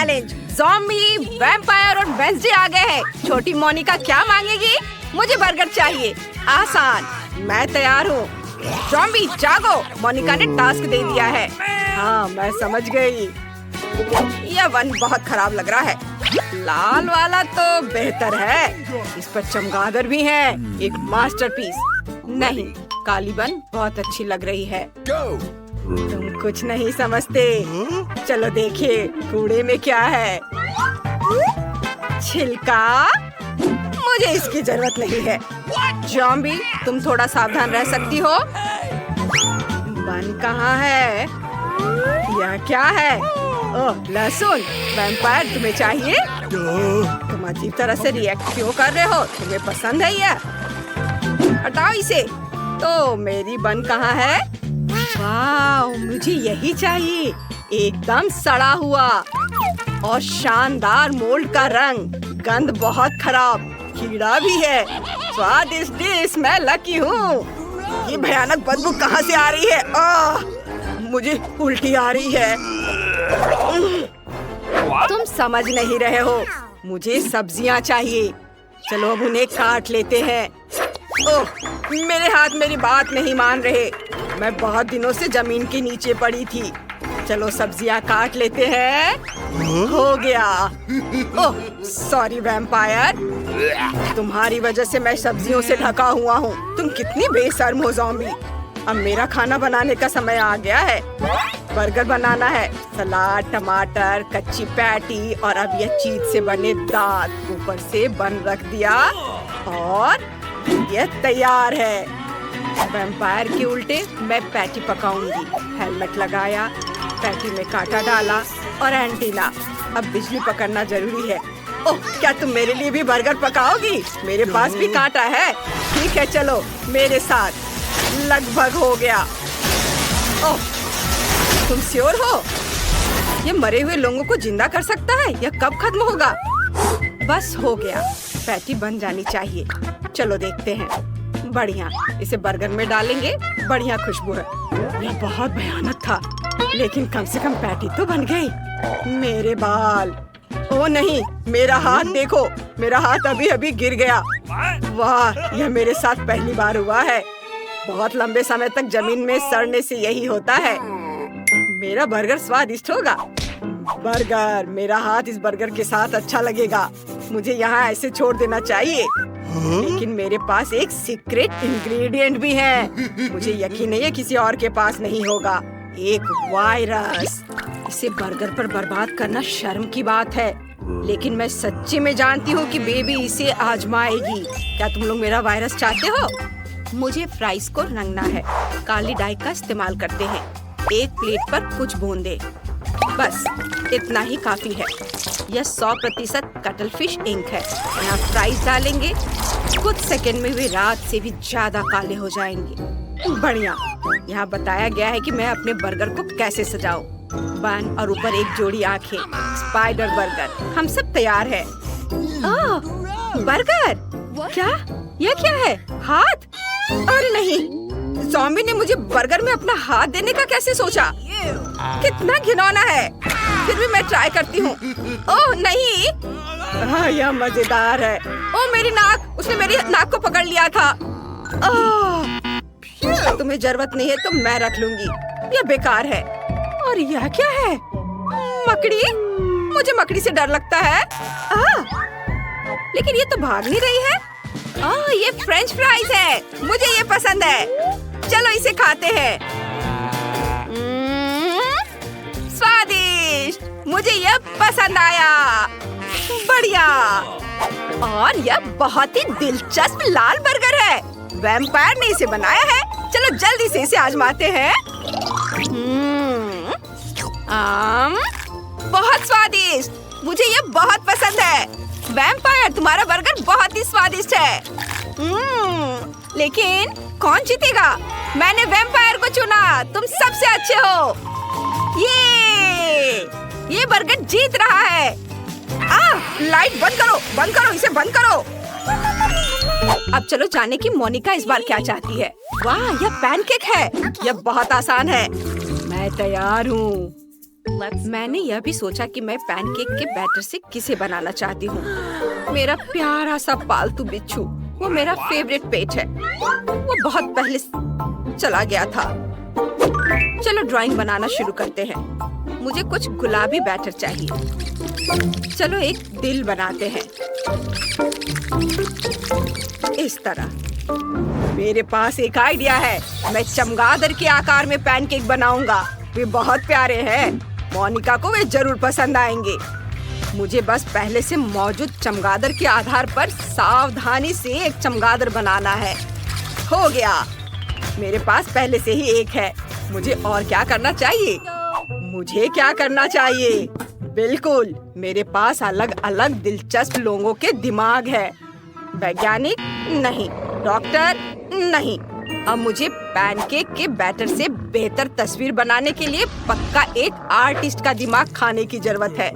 Challenge. Zombie, vampire और Wednesday आ गए हैं। छोटी मोनिका क्या मांगेगी? मुझे बर्गर चाहिए। आसान, मैं तैयार हूँ। ज़ॉम्बी जागो, मोनिका ने टास्क दे दिया है। हाँ, मैं समझ गई। यह वन बहुत खराब लग रहा है। लाल वाला तो बेहतर है। इस पर चमगादड़ भी है। एक मास्टरपीस। नहीं, काली बन बहुत अच्छी लग रही है। तुम कुछ नहीं समझते। चलो देखिए कूड़े में क्या है। छिलका? मुझे इसकी जरूरत नहीं है। ज़ॉम्बी, तुम थोड़ा सावधान रह सकती हो। बन कहाँ है? यह क्या है? ओह, लहसुन। वैम्पायर तुम्हें चाहिए? तुम अजीब तरह से रिएक्ट क्यों कर रहे हो? तुम्हें पसंद है यह? हटाओ इसे। तो मेरी बन कहाँ है? वाह, मुझे यही चाहिए। एकदम सड़ा हुआ और शानदार मोल्ड का रंग। गंध बहुत खराब, कीड़ा भी है। स्वादिष्ट डिश, मैं लकी हूँ। ये भयानक बदबू कहाँ से आ रही है? मुझे उल्टी आ रही है। तुम समझ नहीं रहे हो। मुझे सब्जियाँ चाहिए। चलो अब उन्हें काट लेते हैं। ओह, मेरे हाथ मेरी बात नहीं मान रहे। मैं बहुत दिनों से जमीन के नीचे पड़ी थी। चलो सब्जियां काट लेते हैं। हो गया। ओह, सॉरी वैम्पायर। तुम्हारी वजह से मैं सब्जियों से ढका हुआ हूँ। तुम कितनी बेशर्म हो ज़ॉम्बी। अब मेरा खाना बनाने का समय आ गया है। बर्गर बनाना है। सलाद, टमाटर, कच्ची पैटी और अब यह चीज से बने दांत। ऊपर से बन रख दिया और यह तैयार है। वैम्पायर के उल्टे मैं पैटी पकाऊंगी। हेलमेट लगाया, पैटी में कांटा डाला और एंटीना। अब बिजली पकड़ना जरूरी है। ओह, क्या तुम मेरे लिए भी बर्गर पकाओगी? मेरे पास भी कांटा है। ठीक है, चलो मेरे साथ। लगभग हो गया। ओह, तुम श्योर हो? ये मरे हुए लोगों को जिंदा कर सकता है? यह कब खत्म होगा? बस हो गया। पैटी बन जानी चाहिए। चलो देखते हैं। बढ़िया, इसे बर्गर में डालेंगे। बढ़िया खुशबू है। यह बहुत भयानक था, लेकिन कम से कम पैटी तो बन गई। मेरे बाल। ओह नहीं, मेरा हाथ देखो। मेरा हाथ अभी अभी गिर गया। वाह, यह मेरे साथ पहली बार हुआ है। बहुत लंबे समय तक जमीन में सड़ने से यही होता है। मेरा बर्गर स्वादिष्ट होगा। बर्गर, मेरा हाथ इस बर्गर के साथ अच्छा लगेगा। मुझे यहाँ ऐसे छोड़ देना चाहिए। लेकिन मेरे पास एक सीक्रेट इंग्रेडिएंट भी है। मुझे यकीन नहीं है किसी और के पास नहीं होगा। एक वायरस। इसे बर्गर पर बर्बाद करना शर्म की बात है, लेकिन मैं सच्ची में जानती हूँ कि बेबी इसे आजमाएगी। क्या तुम लोग मेरा वायरस चाहते हो? मुझे फ्राइज को रंगना है। काली डाई का इस्तेमाल करते हैं। एक प्लेट पर कुछ बूंदे। बस इतना ही काफी है। यह 100% कटल फिश इंक है। यहाँ फ्राइज डालेंगे। कुछ सेकंड में वे रात से भी ज्यादा काले हो जाएंगे। बढ़िया। यहाँ बताया गया है कि मैं अपने बर्गर को कैसे सजाऊं। बन और ऊपर एक जोड़ी आंखें। Spider burger. हम सब तैयार है। बर्गर? क्या? यह क्या है? हाथ? अरे नहीं, ज़ॉम्बी ने मुझे बर्गर में अपना हाथ देने का कैसे सोचा? कितना घिनौना है। फिर भी मैं ट्राई करती हूँ। ओह नहीं। हाँ, यह मजेदार है। ओह मेरी नाक, उसने मेरी नाक को पकड़ लिया था। तुम्हें जरूरत नहीं है तो मैं रख लूंगी। यह बेकार है। और यह क्या है? मकड़ी? मुझे मकड़ी से डर लगता है। लेकिन ये तो भाग नहीं रही है। ये फ्रेंच फ्राइज है। मुझे ये पसंद है। चलो इसे खाते हैं। स्वादिष्ट। मुझे यह पसंद आया। बढ़िया। और यह बहुत ही दिलचस्प लाल बर्गर है। वैम्पायर ने इसे बनाया है। चलो जल्दी से इसे आजमाते हैं। बहुत स्वादिष्ट। मुझे यह बहुत पसंद है। वैम्पायर, तुम्हारा बर्गर बहुत ही स्वादिष्ट है। लेकिन कौन जीतेगा? मैंने वैम्पायर को चुना। तुम सबसे अच्छे हो। ये बर्गर जीत रहा है। लाइट बंद करो, बंद करो, इसे बंद करो। अब चलो जाने की मोनिका इस बार क्या चाहती है। वाह, यह पैनकेक है। यह बहुत आसान है। मैं तैयार हूँ। मैंने यह भी सोचा कि मैं पैनकेक के बैटर से किसे बनाना चाहती हूँ। मेरा प्यारा सा पालतू बिच्छू, वो मेरा फेवरेट पेट है। वो बहुत पहले चला गया था। चलो ड्राइंग बनाना शुरू करते हैं। मुझे कुछ गुलाबी बैटर चाहिए। चलो एक दिल बनाते हैं इस तरह। मेरे पास एक आइडिया है। मैं चमगादड़ के आकार में पैनकेक बनाऊंगा। वे बहुत प्यारे हैं। मोनिका को वे जरूर पसंद आएंगे। मुझे बस पहले से मौजूद चमगादड़ के आधार पर सावधानी से एक चमगादड़ बनाना है। हो गया। मेरे पास पहले से ही एक है। मुझे और क्या करना चाहिए? मुझे क्या करना चाहिए? बिल्कुल, मेरे पास अलग अलग दिलचस्प लोगों के दिमाग है। वैज्ञानिक नहीं, डॉक्टर नहीं। अब मुझे पैनकेक के बैटर से बेहतर तस्वीर बनाने के लिए पक्का एक आर्टिस्ट का दिमाग खाने की जरूरत है।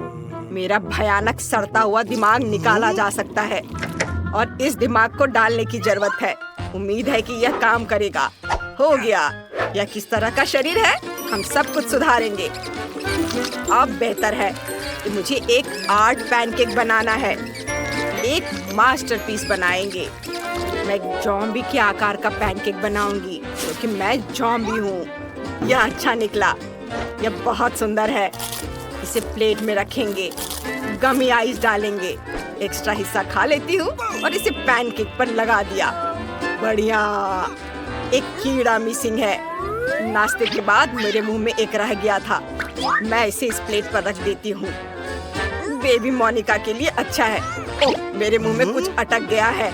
मेरा भयानक सड़ता हुआ दिमाग निकाला जा सकता है और इस दिमाग को डालने की जरूरत है। उम्मीद है कि यह काम करेगा। हो गया। यह किस तरह का शरीर है? हम सब कुछ सुधारेंगे। अब बेहतर है कि मुझे एक आर्ट पैनकेक बनाना है। एक मास्टरपीस बनाएंगे। मैं ज़ॉम्बी के आकार का पैनकेक बनाऊंगी क्योंकि मैं ज़ॉम्बी हूँ। यह अच्छा निकला। यह बहुत सुंदर है। इसे प्लेट में रखेंगे। गमी आइस डालेंगे। एक्स्ट्रा हिस्सा खा लेती हूँ और इसे पैनकेक पर लगा दिया। बढ़िया। एक कीड़ा मिसिंग है। नाश्ते के बाद मेरे मुंह में एक रह गया था। मैं इसे इस प्लेट पर रख देती हूँ। बेबी मोनिका के लिए अच्छा है। ओह, मेरे मुंह में कुछ अटक गया है।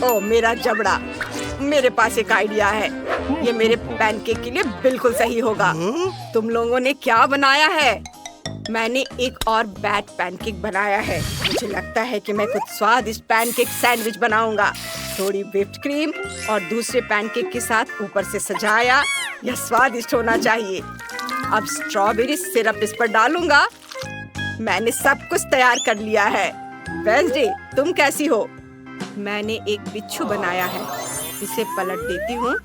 ओह, मेरा जबड़ा। मेरे पास एक आइडिया है। ये मेरे पैनकेक के लिए बिल्कुल सही होगा। तुम लोगों ने क्या बनाया है? मैंने एक और बैट पैनकेक बनाया है। मुझे लगता है कि मैं कुछ स्वादिष्ट पैनकेक सैंडविच बनाऊंगा। थोड़ी व्हिप्ड क्रीम और दूसरे पैनकेक के साथ ऊपर से सजाया। यह स्वादिष्ट होना चाहिए। अब स्ट्रॉबेरी सिरप इस पर डालूंगा। मैंने सब कुछ तैयार कर लिया है। वेंसडे, तुम कैसी हो? मैंने एक बिच्छू बनाया है। इसे पलट देती हूँ।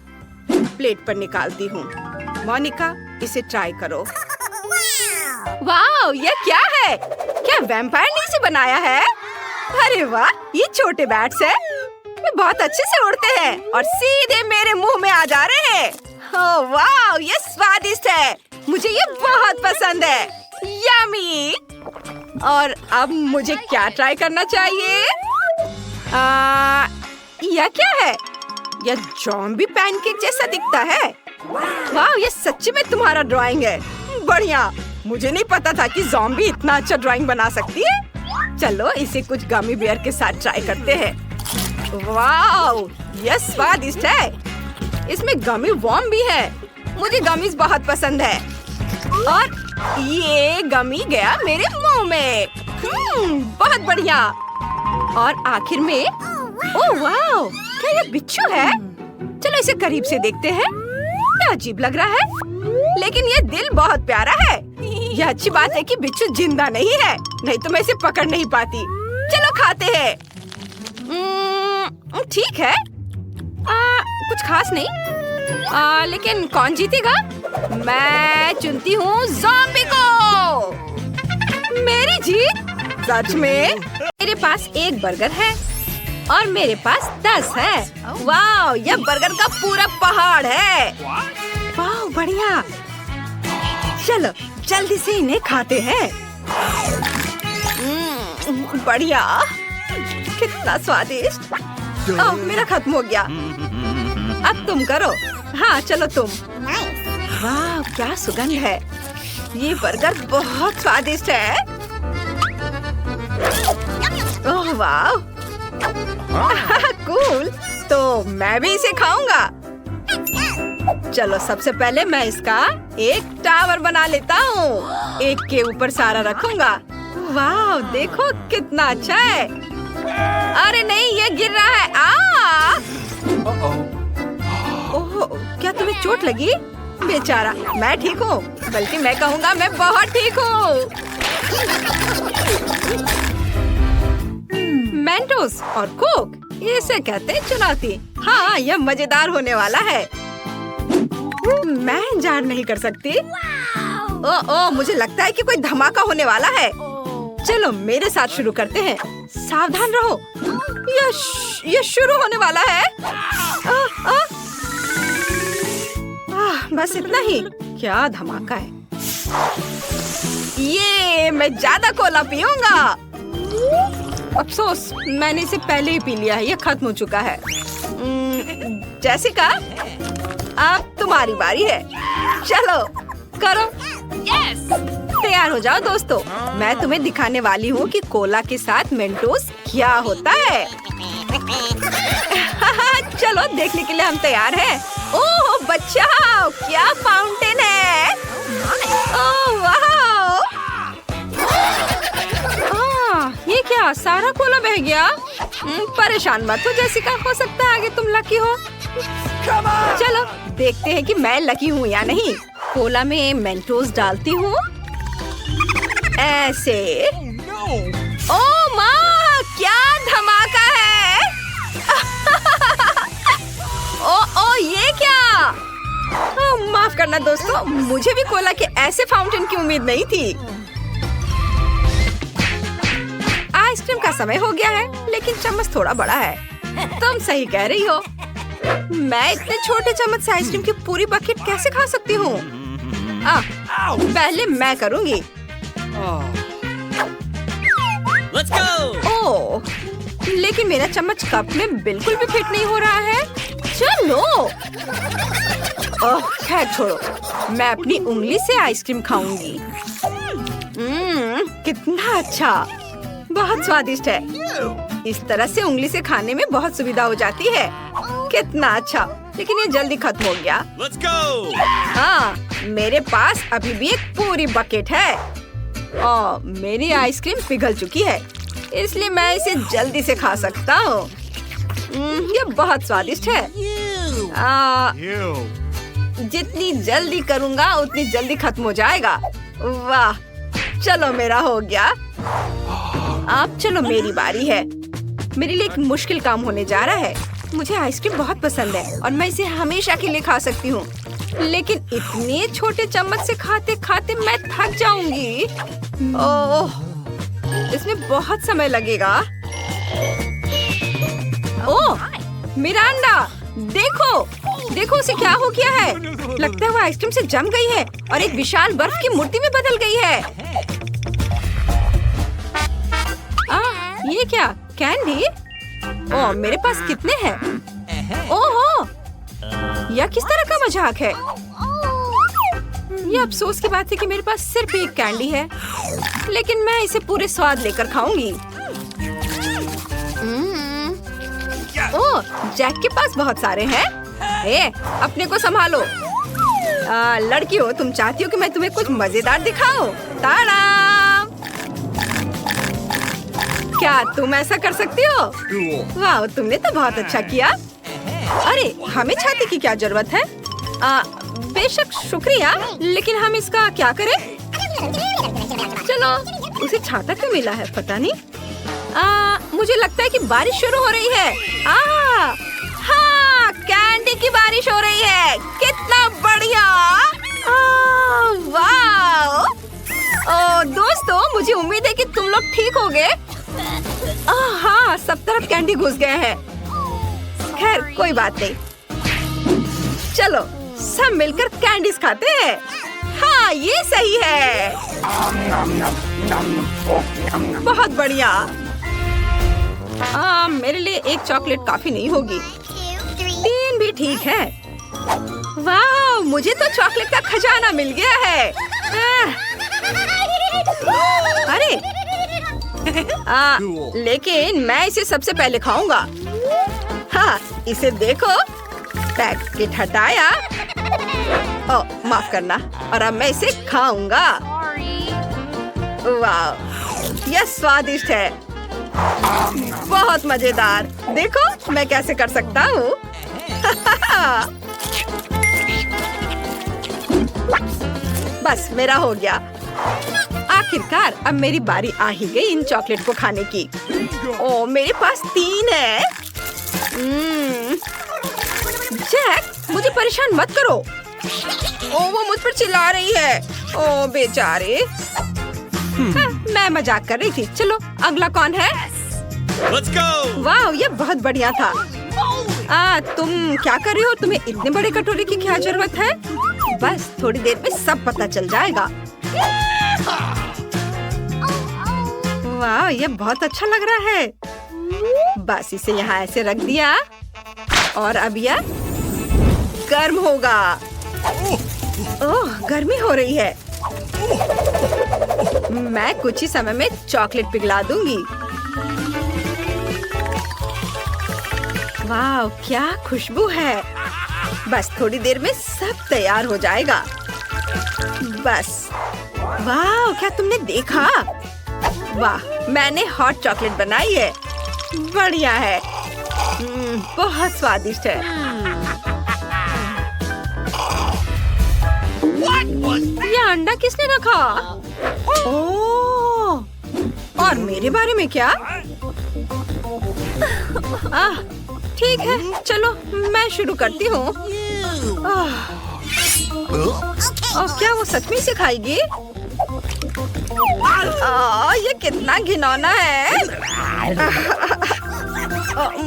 प्लेट पर निकालती हूँ। मोनिका, इसे ट्राई करो। वाह, यह क्या है? क्या वैम्पायर ने इसे बनाया है? अरे वाह, ये छोटे बैट्स हैं। वे बहुत अच्छे से उड़ते हैं और सीधे मेरे मुंह में आ जा रहे हैं। ओह वाह, ये स्वादिष्ट है। मुझे ये बहुत पसंद है। यम्मी। और अब मुझे क्या ट्राई करना चाहिए? यह क्या है? यह ज़ॉम्बी पैनकेक जैसा दिखता है। वाह, ये सच्ची में तुम्हारा ड्राइंग है। बढ़िया। मुझे नहीं पता था कि ज़ॉम्बी इतना अच्छा ड्राइंग बना सकती है। चलो इसे कुछ गमी बेयर के साथ ट्राई करते हैं। वाह, यह स्वादिष्ट है। इसमें गमी वॉर्म भी है। मुझे गमीज बहुत पसंद है। और ये गमी गया मेरे मुंह में। बहुत बढ़िया। और आखिर में, ओह वाह, क्या ये बिच्छू है? चलो इसे करीब से देखते हैं। क्या अजीब लग रहा है, लेकिन ये दिल बहुत प्यारा है। यह अच्छी बात है कि बिच्छू जिंदा नहीं है, नहीं तो मैं इसे पकड़ नहीं पाती। चलो खाते हैं। ठीक है। कुछ खास नहीं। लेकिन कौन जीतेगा? मैं चुनती हूँ ज़ॉम्बी को। मेरी जीत? सच में? मेरे पास एक बर्गर है और मेरे पास 10 है। वाह, यह बर्गर का पूरा पहाड़ है। वाह, बढ़िया। चलो जल्दी से इन्हें खाते हैं। बढ़िया। कितना स्वादिष्ट। ओह, मेरा खत्म हो गया। अब तुम करो। हाँ, चलो तुम। वाह, क्या सुगंध है। ये बर्गर बहुत स्वादिष्ट है। ओह वाह। कूल। तो मैं भी इसे खाऊंगा। चलो सबसे पहले मैं इसका एक टावर बना लेता हूँ। एक के ऊपर सारा रखूंगा। वाह, देखो कितना अच्छा है। अरे नहीं, ये गिर रहा है। ओह, क्या तुम्हें चोट लगी? बेचारा, मैं ठीक हूँ। बल्कि मैं कहूँगा मैं बहुत ठीक हूँ। मेंटोस और कोक, इसे कहते हैं चुनौती। हाँ, यह मजेदार होने वाला है। मैं इंतजार नहीं कर सकती। ओ, मुझे लगता है कि कोई धमाका होने वाला है। चलो मेरे साथ शुरू करते हैं। सावधान रहो। ये शुरू होने वाला है। बस इतना ही। क्या धमाका है। ये मैं ज्यादा कोला पीऊंगा। अफसोस, मैंने इसे पहले ही पी लिया है। ये खत्म हो चुका है। जेसिका, अब तुम्हारी बारी है। चलो करो। तैयार हो जाओ दोस्तों। मैं तुम्हें दिखाने वाली हूँ कि कोला के साथ मेंटोस क्या होता है। चलो देखने के लिए हम तैयार हैं। ओह बचाओ, क्या फाउंटेन है। ओह वाह, ये क्या, सारा कोला बह गया। परेशान मत हो जेसिका, हो सकता है आगे तुम लकी हो। चलो देखते हैं कि मैं लकी हूँ या नहीं। कोला में मेंटोस डालती हूँ ऐसे। ओह माँ, क्या धमाका है। ओ ये क्या। माफ करना दोस्तों, मुझे भी कोला के ऐसे फाउंटेन की उम्मीद नहीं थी। आइसक्रीम का समय हो गया है, लेकिन चम्मच थोड़ा बड़ा है। तुम सही कह रही हो। मैं इतने छोटे चम्मच से आइसक्रीम की पूरी बकेट कैसे खा सकती हूँ। पहले मैं करूँगी। Let's go! ओह, लेकिन मेरा चम्मच कप में बिल्कुल भी फिट नहीं हो रहा है। चलो। ओह खैर छोड़ो, मैं अपनी उंगली से आइसक्रीम खाऊंगी। कितना अच्छा, बहुत स्वादिष्ट है। इस तरह से उंगली से खाने में बहुत सुविधा हो जाती है। कितना अच्छा, लेकिन ये जल्दी खत्म हो गया। Let's go! हाँ, मेरे पास अभी भी एक पूरी बकेट है। और मेरी आइसक्रीम पिघल चुकी है, इसलिए मैं इसे जल्दी से खा सकता हूँ। ये बहुत स्वादिष्ट है। जितनी जल्दी करूँगा उतनी जल्दी खत्म हो जाएगा। वाह, चलो मेरा हो गया। अब चलो मेरी बारी है। मेरे लिए एक मुश्किल काम होने जा रहा है। मुझे आइसक्रीम बहुत पसंद है और मैं इसे हमेशा के लिए खा सकती हूँ, लेकिन इतने छोटे चम्मच से खाते खाते मैं थक जाऊंगी। ओह, इसमें बहुत समय लगेगा। ओह मिरांडा, देखो देखो उसे क्या हो गया है। लगता है वो आइसक्रीम से जम गई है और एक विशाल बर्फ की मूर्ति में बदल गई है। ये क्या, कैंडी? ओह मेरे पास कितने हैं? ओहो, यह किस तरह का मजाक है। ये अफसोस की बात है कि मेरे पास सिर्फ एक कैंडी है, लेकिन मैं इसे पूरे स्वाद लेकर खाऊंगी। ओह, जैक के पास बहुत सारे हैं। अपने को संभालो। लड़की हो, तुम चाहती हो कि मैं तुम्हें कुछ मजेदार दिखाऊं? ताड़ा! क्या तुम ऐसा कर सकती हो? वाह, तुमने तो बहुत अच्छा किया। अरे, हमें छाते की क्या जरूरत है? बेशक शुक्रिया, लेकिन हम इसका क्या करें? चलो, उसे छाता क्यों मिला है पता नहीं। मुझे लगता है कि बारिश शुरू हो रही है। हाँ, कैंडी की बारिश हो रही है। कितना बढ़िया। वाह! दोस्तों, मुझे उम्मीद है कि तुम लोग ठीक हो गए। हाँ, सब तरफ कैंडी घुस गए हैं। खैर कोई बात नहीं। चलो सब मिलकर कैंडीज खाते हैं। हाँ, ये सही है। बहुत बढ़िया। मेरे लिए एक चॉकलेट काफी नहीं होगी। 3 भी ठीक है। वाह, मुझे तो चॉकलेट का खजाना मिल गया है। अरे, लेकिन मैं इसे सबसे पहले खाऊंगा। हाँ, इसे देखो। पैकेट हटाया। ओह, माफ करना। और अब मैं इसे खाऊंगा। वाह, यह स्वादिष्ट है। बहुत मजेदार। देखो मैं कैसे कर सकता हूँ। बस मेरा हो गया। आखिरकार अब मेरी बारी आ ही गई इन चॉकलेट को खाने की। ओह, मेरे पास 3 है। जैक, मुझे परेशान मत करो। ओह, वो मुझ पर चिल्ला रही है। ओ बेचारे। हाँ, मैं मजाक कर रही थी। चलो अगला कौन है? Let's go. वाह, ये बहुत बढ़िया था। तुम क्या कर रही हो? तुम्हें इतने बड़े कटोरे की क्या जरूरत है? बस थोड़ी देर में सब पता चल जाएगा। वाह, ये बहुत अच्छा लग रहा है। बस इसे यहाँ ऐसे रख दिया और अब यह गर्म होगा। ओह, गर्मी हो रही है। मैं कुछ ही समय में चॉकलेट पिघला दूंगी। वाह, क्या खुशबू है। बस थोड़ी देर में सब तैयार हो जाएगा। बस। वाह, क्या तुमने देखा? वाह, मैंने हॉट चॉकलेट बनाई है। बढ़िया है। बहुत स्वादिष्ट है। ये अंडा किसने रखा? ओह, और मेरे बारे में क्या? ठीक है, चलो मैं शुरू करती हूँ। क्या वो सच में सिखाएगी? ये कितना घिनौना है।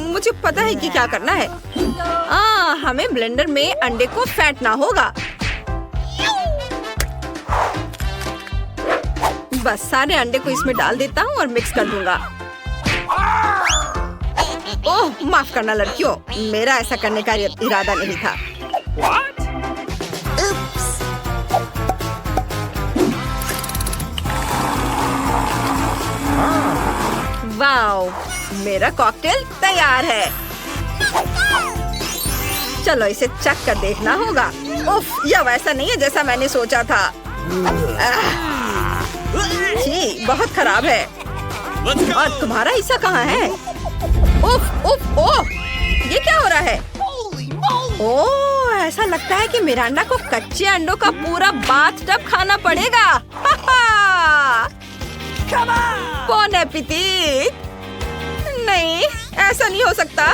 मुझे पता है कि क्या करना है। हमें ब्लेंडर में अंडे को फेंटना होगा। बस सारे अंडे को इसमें डाल देता हूँ और मिक्स कर दूंगा। ओह, माफ करना लड़कियों, मेरा ऐसा करने का इरादा नहीं था। वाओ, मेरा कॉकटेल तैयार है। चलो इसे चख कर देखना होगा। उफ, यह वैसा नहीं है जैसा मैंने सोचा था। जी, बहुत खराब है। और तुम्हारा हिस्सा कहाँ है? उफ, उफ, ओह, ये क्या हो रहा है? ओह, ऐसा लगता है कि मिरांडा को कच्चे अंडों का पूरा बाथटब खाना पड़ेगा। बॉन एपेटिट। नहीं, ऐसा नहीं हो सकता।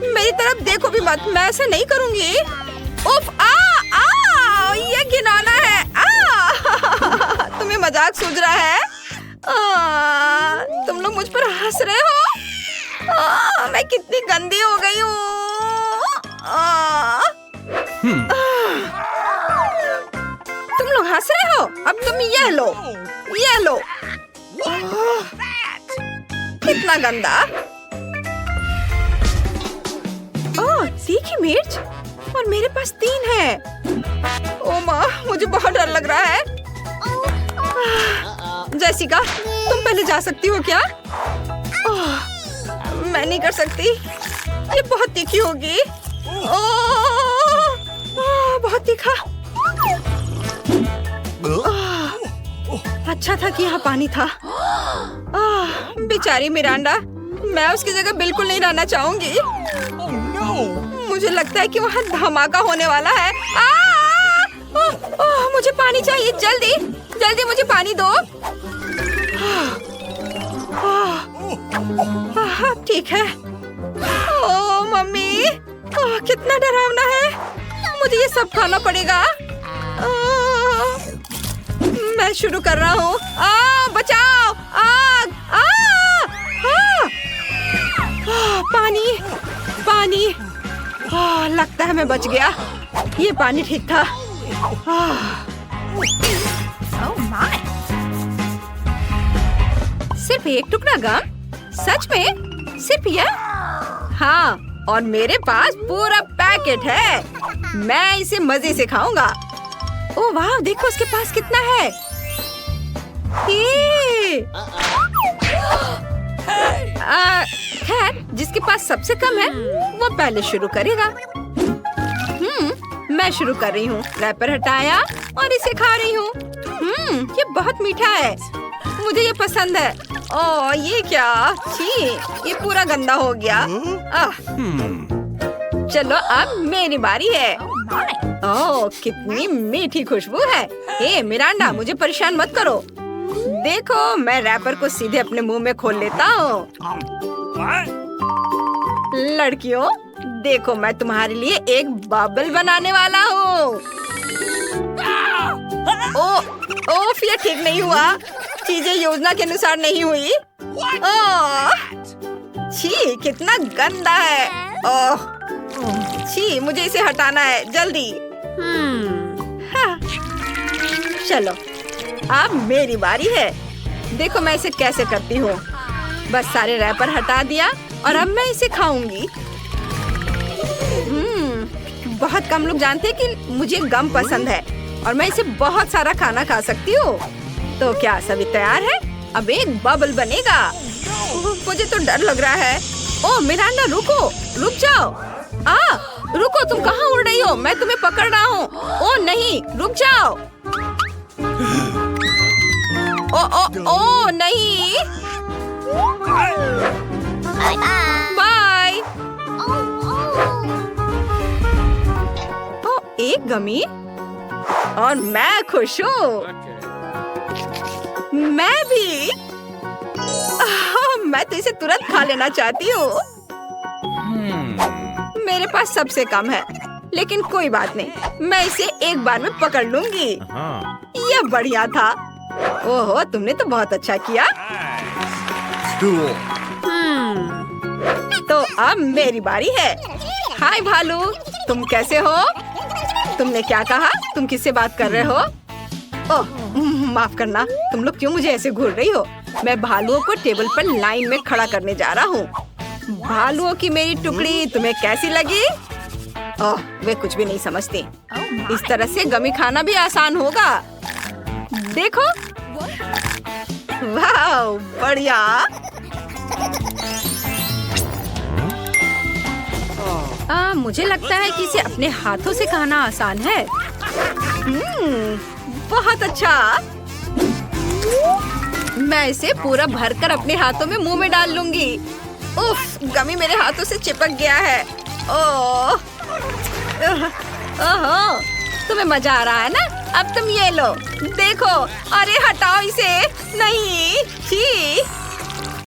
मेरी तरफ देखो भी मत, मैं ऐसा नहीं करूंगी। उफ, ये घिनौना है। तुम्हें मजाक सूझ रहा है? तुम लोग मुझ पर हंस रहे हो। मैं कितनी गंदी हो गई हूँ। तुम लोग हंस रहे हो? अब तुम ये लो, ये लो। कितना गंदा। ओह, तीखी मिर्च, और मेरे पास 3 है। ओ माँ, मुझे बहुत डर लग रहा है। जेसिका, तुम पहले जा सकती हो क्या? मैं नहीं कर सकती, ये बहुत तीखी होगी। बहुत तीखा। अच्छा था कि यहाँ पानी था। बेचारी मिरांडा, मैं उसकी जगह बिल्कुल नहीं रहना चाहूंगी। मुझे लगता है कि वहाँ धमाका होने वाला है। मुझे पानी चाहिए, जल्दी जल्दी मुझे पानी दो। ठीक है। ओह मम्मी, कितना डरावना है। मुझे ये सब खाना पड़ेगा। मैं शुरू कर रहा हूँ। बचाओ, आग! पानी, पानी। लगता है मैं बच गया। ये पानी ठीक था। सिर्फ एक टुकड़ा गम? सच में? सिर्फ यह? हाँ, और मेरे पास पूरा पैकेट है। मैं इसे मजे से खाऊंगा। ओह वाह, देखो उसके पास कितना है। खैर, जिसके पास सबसे कम है वो पहले शुरू करेगा। मैं शुरू कर रही हूँ। रैपर हटाया और इसे खा रही हूँ। ये बहुत मीठा है, मुझे ये पसंद है। ओह ये क्या? छी, ये पूरा गंदा हो गया। चलो अब मेरी बारी है। ओह कितनी मीठी खुशबू है। ए मिरांडा, मुझे परेशान मत करो। देखो, मैं रैपर को सीधे अपने मुंह में खोल लेता हूँ। लड़कियों, देखो मैं तुम्हारे लिए एक बबल बनाने वाला हूँ। ओफ, ये ठीक नहीं हुआ। चीजें योजना के अनुसार नहीं हुई। ओह, छी, कितना गंदा है। ओह, छी, मुझे इसे हटाना है जल्दी। हाँ। चलो, अब मेरी बारी है। देखो मैं इसे कैसे करती हूँ। बस सारे रैपर हटा दिया और अब मैं इसे खाऊंगी। बहुत कम लोग जानते हैं कि मुझे गम पसंद है और मैं इसे बहुत सारा खाना खा सकती हूँ। तो क्या सभी तैयार है? अब एक बबल बनेगा। मुझे तो डर लग रहा है। ओह मिरांडा, रुको, रुक जाओ। रुको, तुम कहाँ उड़ रही हो? मैं तुम्हें पकड़ रहा हूँ। ओह नहीं, रुक जाओ। ओ नहीं। बाय। एक गमी और मैं खुश हूँ। मैं भी। मैं तो इसे तुरंत खा लेना चाहती हूँ। मेरे पास सबसे कम है, लेकिन कोई बात नहीं, मैं इसे एक बार में पकड़ लूंगी। यह बढ़िया था। ओहो, तुमने तो बहुत अच्छा किया। तो अब मेरी बारी है। हाय भालू, तुम कैसे हो? तुमने क्या कहा? तुम किससे बात कर रहे हो? ओह, माफ करना, तुम लोग क्यों मुझे ऐसे घूर रही हो? मैं भालुओं को टेबल पर लाइन में खड़ा करने जा रहा हूँ। भालुओं की मेरी टुकड़ी तुम्हें कैसी लगी? ओह, वे कुछ भी नहीं समझते। इस तरह से गमी खाना भी आसान होगा। देखो, वाह, बढ़िया। मुझे लगता है कि इसे अपने हाथों से खाना आसान है। बहुत अच्छा। मैं इसे पूरा भरकर अपने हाथों में मुंह में डाल लूंगी। उफ, गमी मेरे हाथों से चिपक गया है। ओह, ओहो, तुम्हें मजा आ रहा है ना? अब तुम ये लो, देखो। अरे हटाओ इसे। नहीं, छी।